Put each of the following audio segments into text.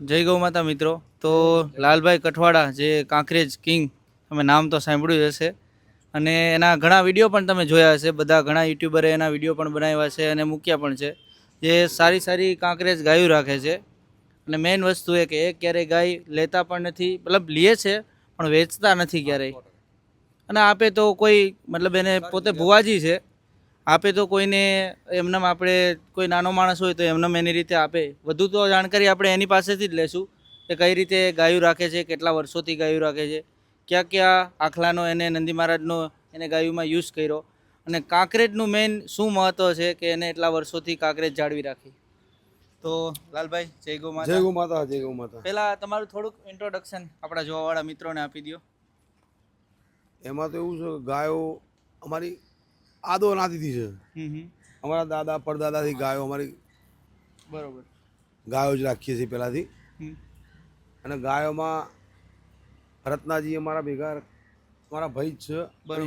જય ગૌ માતા મિત્રો. તો લાલભાઈ કઠવાડા જે કાંકરેજ કિંગ, તમે નામ તો સાંભળ્યું જ હશે અને એના ઘણા વિડીયો પણ તમે જોયા હશે. બધા ઘણા યુટ્યુબરે એના વિડીયો પણ બનાવ્યા છે અને મૂક્યા પણ છે. જે સારી સારી કાંકરેજ ગાયું રાખે છે અને મેઇન વસ્તુ એ કે એ ક્યારેય ગાય લેતા પણ નથી, મતલબ લે છે પણ વેચતા નથી ક્યારેય. અને આપે તો કોઈ મતલબ એને પોતે ભુવાજી છે, આપે તો કોઈને એમનેમ આપણે કોઈ નાનો માણસ હોય તો એમનેમ એની રીતે આપે. વધુ તો જાણકારી આપણે એની પાસેથી જ લેશું કે કઈ રીતે ગાયું રાખે છે, કેટલા વર્ષોથી ગાયું રાખે છે, ક્યાં ક્યાં આખલાનો એને નંદી મહારાજનો એને ગાયુંમાં યુઝ કર્યો અને કાંકરેજનું મેઇન શું મહત્વ છે કે એને એટલા વર્ષોથી કાંકરેજ જાળવી રાખી. તો લાલભાઈ જય ગૌ માતા. જય ગૌ માતા, જય ગૌ માતા. પહેલાં તમારું થોડુંક ઇન્ટ્રોડક્શન આપણા જોવાવાળા મિત્રોને આપી દો. એમાં તો એવું છે કે ગાયો અમારી આદો નાતીથી છે. અમારા દાદા પરદાદાથી ગાયો અમારી બરોબર. ગાયો જ રાખીએ છીએ પહેલાંથી. અને ગાયોમાં રત્નાજી અમારા ભેગા અમારા ભાઈ જ છે,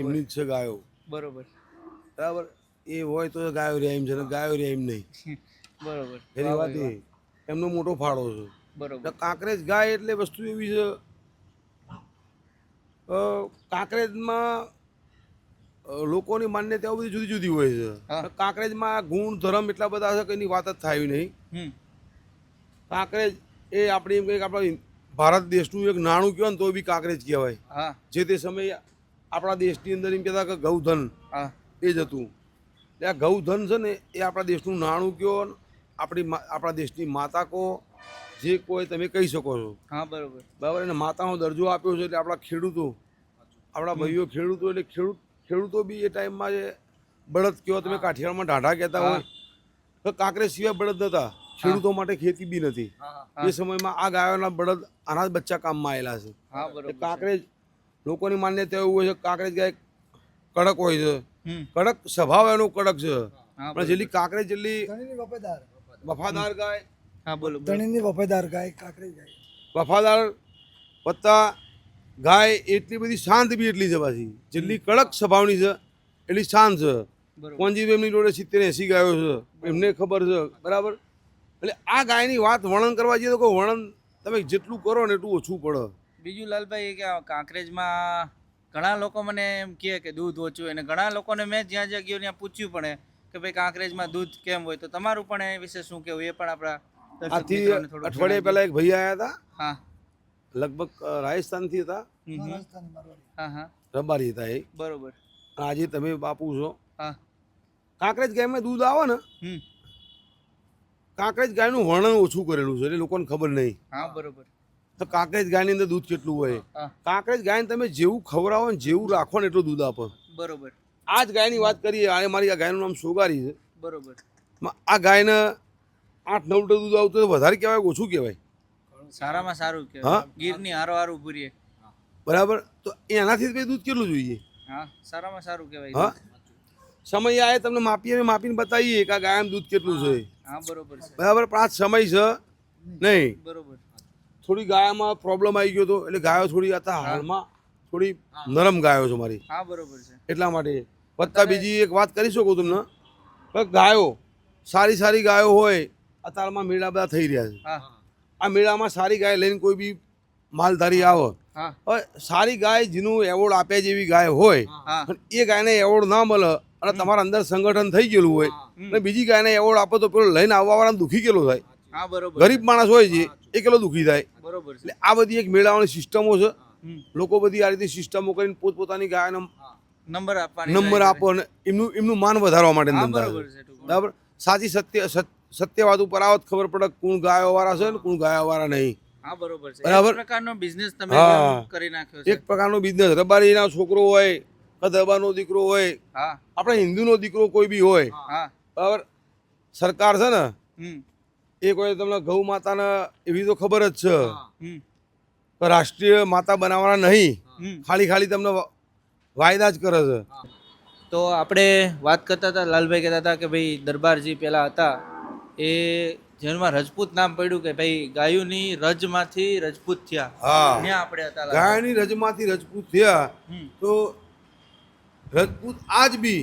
એમની જ છે ગાયો. બરોબર બરાબર. એ હોય તો ગાયો રહે એમ છે ને ગાયો રહે એમ નહીં. બરોબર. એની વાત એ એમનો મોટો ફાળો છે. બરોબર. કાંકરેજ ગાય એટલે વસ્તુ એવી છે, કાંકરેજમાં લોકોની માન્યતાઓ બધી જુદી જુદી હોય છે. કાંકરેજમાં ગુણ ધર્મ એટલા બધા છે કે એની વાત જ થાય નહીં. કાંકરેજ એ આપણી એમ કંઈક આપણા ભારત દેશનું એક નાણું કહેવાય ને તો બી કાંકરેજ કહેવાય. જે તે સમયે આપણા દેશની અંદર એમ કહેતા કે ગૌધન એ જ હતું. એટલે આ ગૌધન છે ને એ આપણા દેશનું નાણું કયો, આપણા દેશની માતા કહો, જે કોઈ તમે કહી શકો છો. હા બરોબર. બરાબર. એને માતાનો દરજ્જો આપ્યો છે. એટલે આપણા ખેડૂતો, આપણા ભાઈઓ ખેડૂતો, એટલે ખેડૂતો બી એ ટાઈમમાં જે બળદ કહેવા, તમે કાઠિયાવાડમાં ઢાઢા કહેતા હોય તો કાંકરેજ સિવાય બળદ નહોતા. ખેડૂતો માટે ખેતી બી નથી. એ સમયમાં આ ગાયોના બળદ આના જ બચ્ચા કામમાં આવેલા છે. કાંકરેજ લોકોની માન્યતા એવું હોય છે કાંકરેજ ગાય કડક હોય છે. કડક સ્વભાવ એનો કડક છે. પણ જેટલી કાંકરેજ જેટલી વફાદાર ગાય. હા બોલો. ધણીની વફાદાર ગાય કાંકરેજ ગાય. વફાદાર વત્તા ગાય એટલી બધી શાંત બી એટલી છે. પાછી જેટલી કડક સ્વભાવની છે એટલી શાંત છે. કોંજી એમની જોડે 70-80 ગાયો છે, એમને ખબર છે. બરાબર. એટલે આ ગાયની વાત વર્ણન કરવા જઈએ તો કોઈ વર્ણન તમે જેટલું કરો ને એટલું ઓછું પડે. બીજું લાલભાઈ કે કાંકરેજમાં ઘણા લોકો મને એમ કહે કે દૂધ ઓછું, અને ઘણા લોકોને મેં જ્યાં જ્યાં ગયો ત્યાં પૂછ્યું પણ કે ભાઈ કાંકરેજમાં દૂધ કેમ હોય. તો તમારું પણ એ વિશે શું કહેવું એ પણ આપણા આથી અઠવાડિયે પહેલા એક ભાઈ આવ્યા હતા. હા. લગભગ રાજસ્થાનથી હતા. હા હા. રબારી હતા એ. બરોબર. આજે તમે બાપુ છો. હા. કાંકરેજ ગાયમાં દૂધ આવે ને, કાંકરેજ ગાયનું વર્ણન ઓછું કરેલું છે એટલે લોકોને ખબર નહીં. હા બરોબર. તો કાંકરેજ ગાયની અંદર દૂધ કેટલું હોય. કાંકરેજ ગાયને તમે જેવું ખવડાવો ને જેવું રાખો ને એટલું દૂધ આપો. બરોબર. આ જ ગાયની વાત કરીએ. આ મારી આ ગાયનું નામ સોગારી છે. બરોબર. આ ગાયને 8-9 લીટર દૂધ આવતું તો વધારે કહેવાય ઓછું કહેવાય? સારામાં સારું કહેવાય. ગીરની હારો હારું પૂરીએ. બરાબર. તો એનાથી દૂધ કેટલું જોઈએ? હા સારામાં સારું કહેવાય. હા. સમય આવે તમને માપીને બતાવીએ કે આ ગાયનું દૂધ કેટલું છે. હા બરોબર છે. બરાબર. પણ આ સમય છે નહીં. બરોબર. થોડી ગાયમાં પ્રોબ્લેમ આવી ગયો હતો એટલે ગાયો થોડી હતા હાલમાં થોડી નરમ ગાયો છે મારી. હા બરોબર છે. એટલા માટે વત્તા બીજી એક વાત કરી શકું તમને કે ગાયો સારી ગાયો હોય. અત્યારમાં મેળા બધા થઈ રહ્યા છે. આ મેળામાં સારી ગાય લઈને કોઈ બી માલધારી આવે, સારી ગાય જેનું એવોર્ડ આપે જેવી ગાય હોય, એ ગાયને એવોર્ડ ના મળે અને તમારા અંદર સંગઠન થઈ ગયેલું હોય અને બીજી ગાયને એવોર્ડ આપો તો પેલો લઈને આવવાવાળાને દુઃખી કેટલો થાય. હા બરોબર. ગરીબ માણસ હોય છે એ કેટલો દુઃખી થાય. બરોબર. એટલે આ બધી એક મેળાઓની સિસ્ટમો છે. લોકો બધી આ રીતે સિસ્ટમો કરીને પોતપોતાની ગાયનો નંબર આપો અને એમનું માન વધારવા માટે. બરાબર. સાચી સત્યવાદ ઉપર આવો ખબર પડે કોણ ગાયો વાળા છે ને કોણ ગાયો વાળા નહીં. હા બરોબર છે. બરાબર. એક પ્રકારનો બિઝનેસ તમે કરી નાખ્યો છે. એક પ્રકારનો બિઝનેસ. રબારીનો છોકરો હોય કે દરબારનો દીકરો હોય, આપણે હિન્દુનો દીકરો કોઈ બી હોય, બરાબર. સરકાર છે ને એ કોઈ તમને ગૌ માતાને એવી તો ખબર જ છે કે રાષ્ટ્રીય માતા બનાવવાના નહીં, ખાલી તમને વાયદા જ કરે છે. તો આપણે વાત કરતા હતા, લાલભાઈ કહેતા હતા કે ભાઈ દરબારજી પહેલાં હતા એ જેમાં રજપૂત નામ પડ્યું કે ભાઈ ગાયોની રજમાંથી રજપૂત થયા. હા. ત્યાં આપણે હતા. ગાયની રજમાંથી રજપૂત થયા તો રજપૂત આજ બી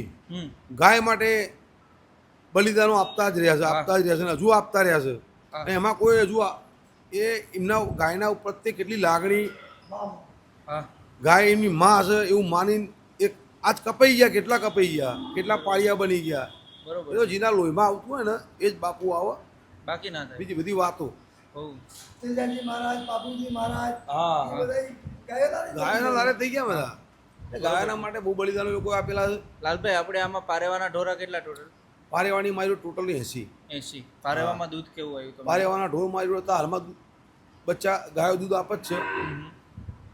ગાય માટે બલિદાનો આપતા જ રહ્યા છે. હજુ આપતા રહ્યા છે. એમાં કોઈ હજુ એ એમના ગાયના પ્રત્યે કેટલી લાગણી, હા ગાય એમની માં છે એવું માનીને એક આજ કપાઈ ગયા, કેટલા કપાઈ ગયા, કેટલા પાળિયા બની ગયા. બરોબર એ તો જેના લોહીમાં આવતું હોય ને એ જ બાપુ આવે, બાકી ના થાય બીજી બધી વાતો. બહુ ત્રિજાજી મહારાજ, બાપુજી મહારાજ, હા એ બધા ગયેલા ને. ગાયના લારે થઈ ગયા બધા. એ ગાયના માટે બહુ બલિદાનો લોકો આપેલા છે. લાલભાઈ આપણે આમાં પારેવાના ઢોરા કેટલા ટોટલ? પારેવાની માર્યું ટોટલી 80. 80. પારેવામાં દૂધ કેવું આવ્યું તમને? પારેવાના ઢોર માર્યું હતા, હાલમાં બચ્ચા ગાયો દૂધ આપે જ છે.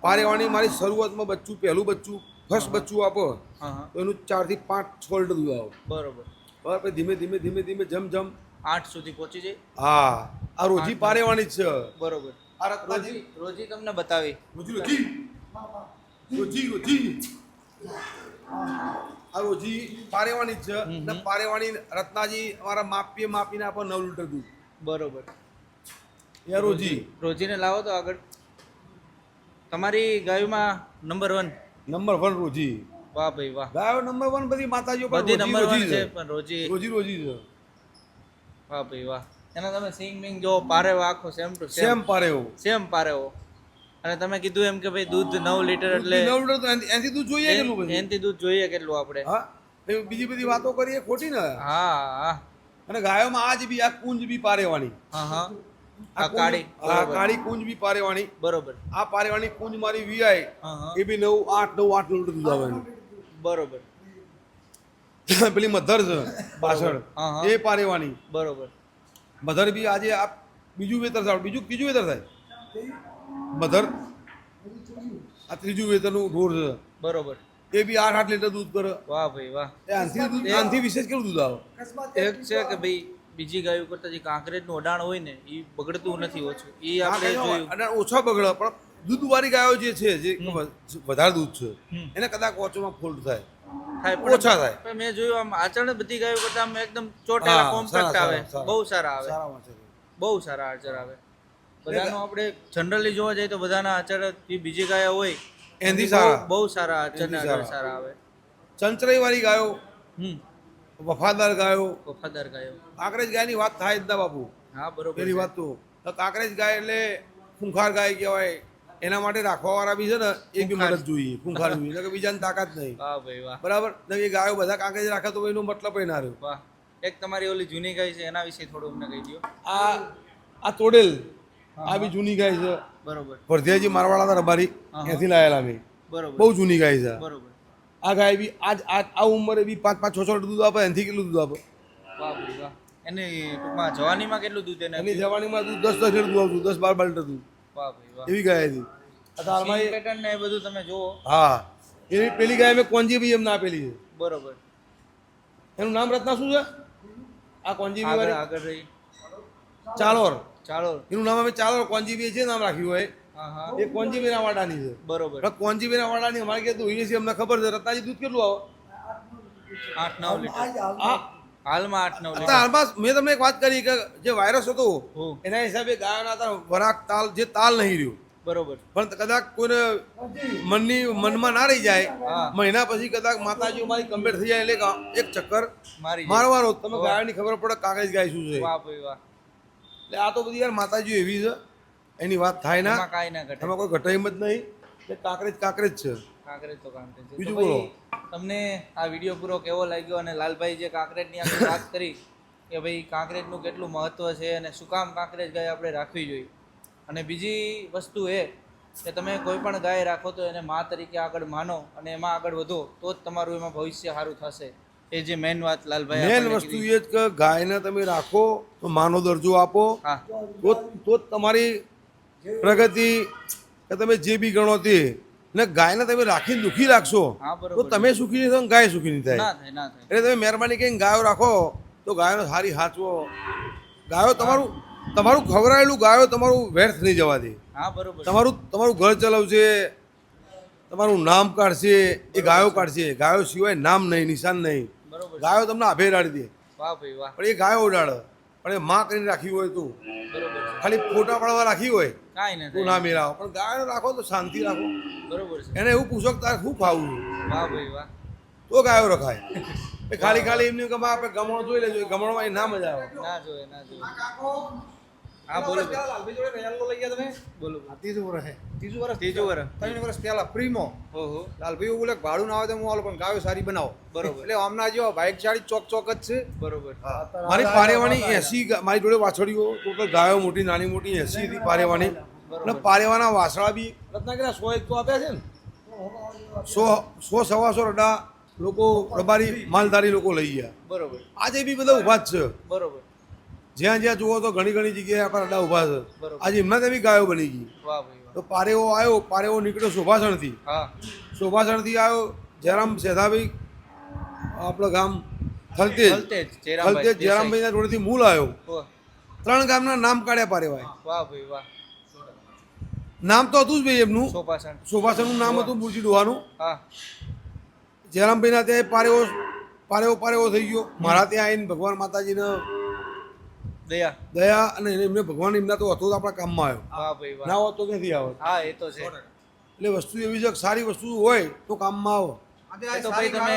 પારેવાની મારી શરૂઆતમાં બચ્ચું, પહેલું બચ્ચું, ફર્સ્ટ બચ્ચું આપો હા હા તો એનું 4 થી 5 લીટર દૂધ આવે. બરોબર. બરાબર, ધીમે ધીમે ધીમે ધીમે જમ 8 સુધી પહોંચી જાય. હા આ રોજી પારેવાની જ છે. બરોબર. આ રત્નાજી રોજી તમને બતાવી. રોજી રોજી રોજી આ રોજી પારેવાની જ છે. ને પારેવાની રત્નાજી અમારા માપીને આપો 9 લીટર દૂધ. બરોબર. એ રોજી રોજીને લાવો તો આગળ. તમારી ગાયોમાં નંબર 1. નંબર 1 રોજી. વાહ ભાઈ વાહ. ગાયો નંબર 1 બધી માતાજીઓ પર બધી નંબર 1 રોજી છે પણ રોજી રોજી છે. વાહ ભાઈ વાહ. એના તમે સિંગ મિંગ જો પારેવો આખો સેમ ટુ સેમ પારેવો. સેમ પારેવો. અને તમે કીધું એમ કે ભાઈ દૂધ 9 લીટર એટલે 9 લીટર તો એનાથી દૂધ જોઈએ કેટલું પછી? એનથી દૂધ જોઈએ કેટલું આપણે? હા એ બીજી બધી વાતો કરીએ ખોટી ને. હા હા અને ગાયોમાં આજ બી આ કુંજ બી પારેવાની. હા હા આ આ કાળી આ કાળી કુંજ બી પારેવાની. બરોબર. આ પારેવાની કુંજ મારી વીઆઈ હા હા એ બી 8 લીટર દૂધ આવે એનું. બરોબર. પેલી મધર છે પાછળ હા, હા. એ પારેવાની. બરોબર. મધર બી આજે આ બીજું વેતર થાય, ત્રીજું વેતર થાય મધર. આ ત્રીજું વેતરનું ઢોર છે. બરોબર. એ બી 8 લીટર દૂધ કરે. વાહ ભાઈ વાહ. એ આનથી વિશેષ કેટલું દૂધ આવે? અકસ્માત એક છે કે ભાઈ બીજી ગાયો કરતા જે કાંકરેજનું અડાણ હોય ને એ બગડતું નથી ઓછું. એ આપણે જોયું. અને ઓછા બગડે પણ દૂધવાળી ગાયો જે છે જે વધારે દૂધ છે એને કદાચ ઓછોમાં ફોલ્ટ થાય, થાય પણ ઓછા થાય. પણ મેં જોયું આમ આચરણ બધી ગાયો કરતા આમ એકદમ ચોટેલા હા, કોમ્પેક્ટ સારા, આવે, સારા. બહુ સારા આવે, સારામાં છે. બહુ સારા આચર આવે. બધાનો આપણે જનરલી જોવા જઈએ તો બધાના આચર જે બીજી ગાયો હોય એનાથી બહુ સારા. બહુ સારા આચર ને એનાથી આચર સારા આવે. ચંચરાઈવાળી ગાયો, હમ વફાદાર ગાયો. વફાદાર ગાયો. કાંકરેજ ગાયની વાત થાય જ ના બાપુ. હા બરોબર પેલી છે. વાત તો કાંકરેજ ગાય એટલે ખૂંખાર ગાય કહેવાય. એના માટે રાખવાવાળા બી છે ને એ બી મદદ જોઈએ, ખૂંખાર જોઈએ, નકર બીજાને તાકાત નહીં. વાહ ભાઈ વાહ. બરાબર ને એ ગાયો બધા કાંકરેજ રાખે તો એનો મતલબ ના રહ્યો. વાહ. એક તમારી ઓલી જૂની ગાય છે એના વિશે થોડું અમને કહી દો. આ તોડેલ આ બી જૂની ગાય છે. બરોબર. ભરધિયાજી મારવાડા હતા રબારી હા. ત્યાંથી લાયેલા અમે. બરોબર. બહુ જૂની ગાય છે. બરોબર. આ ગાય બી આ ઉંમરે બી 5-5, 6-6 લીટર દૂધ આપે. એનાથી કેટલું દૂધ આપે? વાહ ભાઈ વાહ. એની ટૂંકમાં જવાનીમાં કેટલું દૂધ એને એની જવાનીમાં દૂધ 10 લીટર દૂધ આવતું, 10-12 લીટર દૂધ. વાહ ભાઈ વાહ. એવી ગાય હતી. હાલમાં સિંગ પેટર્ન ને એ બધું તમે જુઓ. હા એની પેલી ગાય મેં કોંજી બી એમને આપેલી છે. બરોબર. એનું નામ રત્ના શું છે? આ કોંજી બી આગળ વાળી આગળ રહી. ચાલોર. ચાલો. એનું નામ અમે ચાલોર કોંજી બી છે નામ રાખ્યું હોય. હા હા એ કોંજી બીના વાડાની છે. બરોબર. પણ કોંજી બીના વાડાની અમારે કે દૂધ છે અમને ખબર છે. રત્નાજી દૂધ કેટલું આવે? 8-9 લીટર. આ હાલમાં 8-9 લીટર. અત્યારે હાલમાં મેં તમને એક વાત કરી કે જે વાયરસ હતો હો. એના હિસાબે ગાયોના હતા વરાક તાલ જે તાલ નહીં રહ્યું. બરોબર. પણ કદાચ કોઈને મનમાં ના રહી જાય હા. મહિના પછી કદાચ માતાજી મારી કમ્પ્લીટ થઈ જાય એટલે એક ચક્કર મારી જાય. મારવાનો. તમે ગાયની ખબર પડે કાગજ ગાય શું છે. વાહ ભાઈ વાહ. એટલે આ તો બધી યાર માતાજી એવી છે એની વાત થાય ના. એમાં કાંઈ ના ઘટે. એમાં કોઈ ઘટાઈ જ નહીં. એટલે કાંકરેજ છે. કાંકરેજ તો કાંકરેજ છે. બીજું તો ભાઈ, તમને આ વિડીયો પૂરો કેવો લાગ્યો અને લાલભાઈ જે કાંકરેજની આપણે વાત કરી કે ભાઈ કાંકરેજનું કેટલું મહત્વ છે અને શું કામ કાંકરેજ ગાય આપણે રાખવી જોઈએ. અને બીજી વસ્તુ એ કે તમે કોઈ પણ ગાય રાખો તો એને મા તરીકે આગળ માનો અને એમાં આગળ વધો તો જ તમારું એમાં ભવિષ્ય સારું થશે. એ જે મેઇન વાત લાલભાઈ મેન આપણને વસ્તુ કીધી. એ જ કે ગાયને તમે રાખો તો માનો દરજ્જો આપો હા તો જ તમારી પ્રગતિ કે તમે જે બી ગણો તે. ને ગાયને તમે રાખીને દુઃખી રાખશો હા તો બરોબર. તમે સુખી નહીં થાવ ને ગાય સુખી નહીં થાય. ના થાય ના થાય. એટલે તમે મહેરબાની કરીને ગાયો રાખો તો ગાયોને સારી હાચવો. ગાયો તમારું ખવડાયેલું ગાયો તમારું વ્યર્થ નહીં જવા દે. હા બરોબર. તમારું ઘર ચલાવશે, તમારું નામ કાઢશે, એ ગાયો કાઢશે. ગાયો સિવાય નામ નહીં, નિશાન નહીં. બરોબર. ગાયો તમને આભે રાડી દે વાહ ભાઈ વાહ. પણ એ ગાયો ઉડાડે. પણ એ માં કરીને રાખી હોય તો બરોબર છે. ખાલી ફોટા પાડવા રાખી હોય કાંઈ ના તો થાય. ના મેળાવો. પણ ગાયો રાખો તો શાંતિ રાખો. બરોબર છે. એને એવું પૂછો કે તારે શું ખાવું છે વાહ ભાઈ વાહ. તો ગાયો રખાય. એ ખાલી એમને કે આપણે ગમણો જોઈ લેજો, એ ગમણોમાં એ ના મજા આવે. ના જોઈએ ના જોઈએ. હા બોલો લાલભાઈ જોડે રયાલો લઈ ગયા તમે બોલો ત્રીજું વર્ષ ત્રીજું વર્ષ ત્રીજું વર્ષ 3 વર્ષ પહેલા ફ્રીમાં ઓહો લાલભાઈ એવું બોલે કે ભાડું ના આવે તો હું આલો પણ ગાયો સારી બનાવો બરોબર. એટલે આમના જેવા બાઇક ચાળી ચોક જ છે બરોબર મારી પારેવાની 80 મારી જોડે વાછડીઓ ટોટલ ગાયો મોટી નાની મોટી 80 હતી પારેવાની અને પારેવાના વાસળા બી રત્નાગીરા 100 એક તો આપ્યા છે ને 100 રડા લોકો રબારી માલધારી લોકો લઈ ગયા બરોબર આજે બી બધા ઊભા જ છે બરોબર જ્યાં જ્યાં જુઓ તો ઘણી ઘણી જગ્યાએ આપણા રડા ઊભા છે બરોબર. આજે એમના ત્યાં બી ગાયો બની ગઈ વાહ ભાઈ વાહ તો પારેવો આવ્યો પારેવો નીકળ્યો શોભાસણથી હા શોભાસણથી આવ્યો જયરામ સેધાભાઈ આપણું ગામ થલતેજ થલતેજ, જયરામભાઈ થલતેજ જયરામભાઈના જોડેથી મૂળ આવ્યો ઓહ, 3 ગામના નામ કાઢ્યા પારેવાય વાહ ભાઈ વાહ નામ તો હતું જ ભાઈ એમનું સોપાસણ શોભાસણનું નામ હતું બુરજી ડોહાનું હા જયરામભાઈના ત્યાં પારેવો થઈ ગયો મારા ત્યાં આવીને ભગવાન માતાજીને દયા દયા અને એમને ભગવાન એમના તો હતો જ આપણા કામમાં આવ્યો વાહ ભાઈ વાહ ના હોત તો ક્યાંથી આવત હા એ તો છે એટલે વસ્તુ એવી છે કે સારી વસ્તુ હોય તો કામમાં આવો એ તો ભાઈ તમે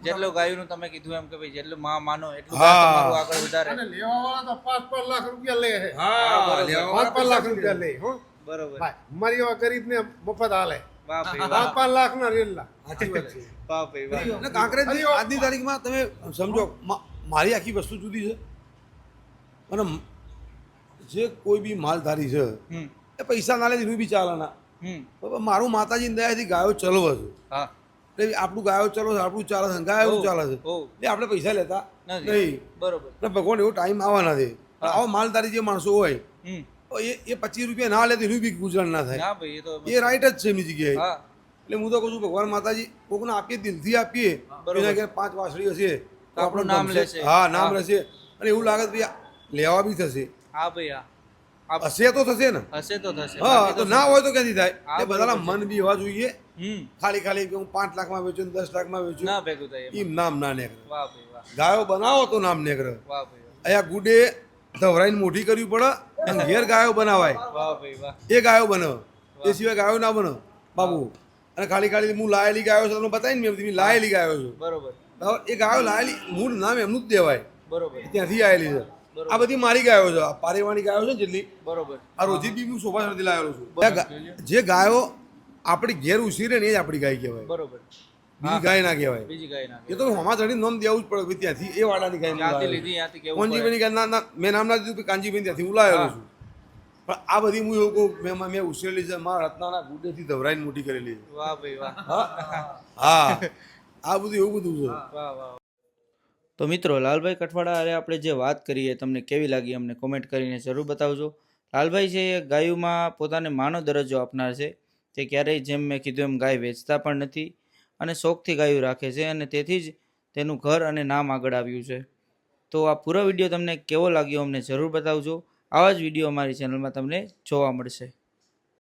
જેટલું ગાયનું તમે કીધું એમ કે ભાઈ જેટલું માનો એટલું હા. તમારું આગળ વધારે અને લેવા વાળા તો 5 લાખ રૂપિયા લે છે હા, લેવા 5 લાખ રૂપિયા લે હો બરોબર ભાઈ અમારી એવા ગરીબને મફત હાલે વાહ ભાઈ વાહ 5 લાખ ના રેલા સાચી વાત છે વાહ ભાઈ વાહ અને કાંકરેજની આજની તારીખમાં તમે સમજો મારી આખી વસ્તુ જુદી છે અને જે કોઈ બી માલધારી છે હમ એ પૈસા ના લે એનું બી ચાલે ના હમ પણ મારું માતાજીની દયાથી ગાયો ચલવે છે હા એટલે આપણું ગાયો ચલો છે આપણું ચાલે છે ગાયો ચાલે છે ઓ એટલે આપણે પૈસા લેતા નથી નહીં બરોબર અને ભગવાન એવો ટાઈમ આવવાના છે આવો માલધારી જે માણસો હોય હમ તો એ 25 રૂપિયા ના લે તો એનું બી ગુજરાન ના થાય ના ભાઈ એ તો એ રાઈટ જ છે એમની જગ્યાએ હા એટલે હું તો કહું છું ભગવાન માતાજી કોકને આપીએ દિલથી આપીએ બરોબર. એના ઘેર 5 વાસળી હશે તો આપણું આપણું નામ ગમશે. લેશે. હા નામ હા. રહેશે અને એવું લાગે કે ભાઈ લેવા બી થશે હા ભાઈ હા આપ હશે તો થશે ને હશે તો થશે હા બાકી તો ના હોય તો ક્યાંથી થાય હા, એ બધાના મન બી એવા જોઈએ હમ ખાલી કે હું 5 લાખમાં વેચું ને 10 લાખમાં વેચું ના ભેગું થાય એમ એમ નામ ના નીકળે વાહ ભાઈ વાહ ગાયો બનાવો તો નામ નીકળે વાહ ભાઈ વાહ અહીંયા ગુડે ધવરાઈને મોટી કરવી પડે અને ઘેર ગાયો બનાવાય વાહ ભાઈ વાહ એ ગાયો બને એ સિવાય ગાયો ના બને બાબુ અને ખાલી હું લાયેલી ગાયો છે તમને બતાવીને મેં લાયેલી ગાયો છું બરોબર બરાબર એ ગાયો લાયેલી મૂળ નામ એમનું જ દેવાય બરોબર ત્યાંથી આવેલી છે આ બધી મારી ગાયો છે આ પારેવાની ગાયો છે ને જેટલી બરોબર આ રોજી બી હું શોભાસણથી લાવેલો છું જે ગાયો આપણી ઘેર ઉછીરે ને એ જ આપણી ગાય કહેવાય બરોબર બીજી ગાય ના કહેવાય બીજી ગાય ના એ તો હમા ચડી નામ દેવું જ પડે ભાઈ ત્યાંથી એ વાળાની ગાય ત્યાંથી લીધી ત્યાંથી કેવું પડે. કોંજીભાઈની ગાય ના મેં નામ ના દીધું કાંજીભાઈ ત્યાંથી હું લાવેલો છું પણ આ બધી હું એવું કહું મેં ઉછરેલી છે મારા રત્નાના ગુડેથી ધવરાઈને મોટી કરેલી છે વાહ ભાઈ વાહ હા આ બધું એવું બધું છે વાહ વાહ તો મિત્રો લાલભાઈ કઠવાડા અરે આપણે જે વાત કરીએ તમને કેવી લાગી અમને કોમેન્ટ કરીને જરૂર બતાવજો. લાલભાઈ છે એ ગાયોમાં પોતાને માનો દરજ્જો આપનાર છે. તે ક્યારેય જેમ મેં કીધું એમ ગાય વેચતા પણ નથી અને શોખથી ગાયો રાખે છે અને તેથી જ તેનું ઘર અને નામ આગળ આવ્યું છે. તો આ પૂરો વિડીયો તમને કેવો લાગ્યો અમને જરૂર બતાવજો. આવા જ વિડીયો અમારી ચેનલમાં તમને જોવા મળશે.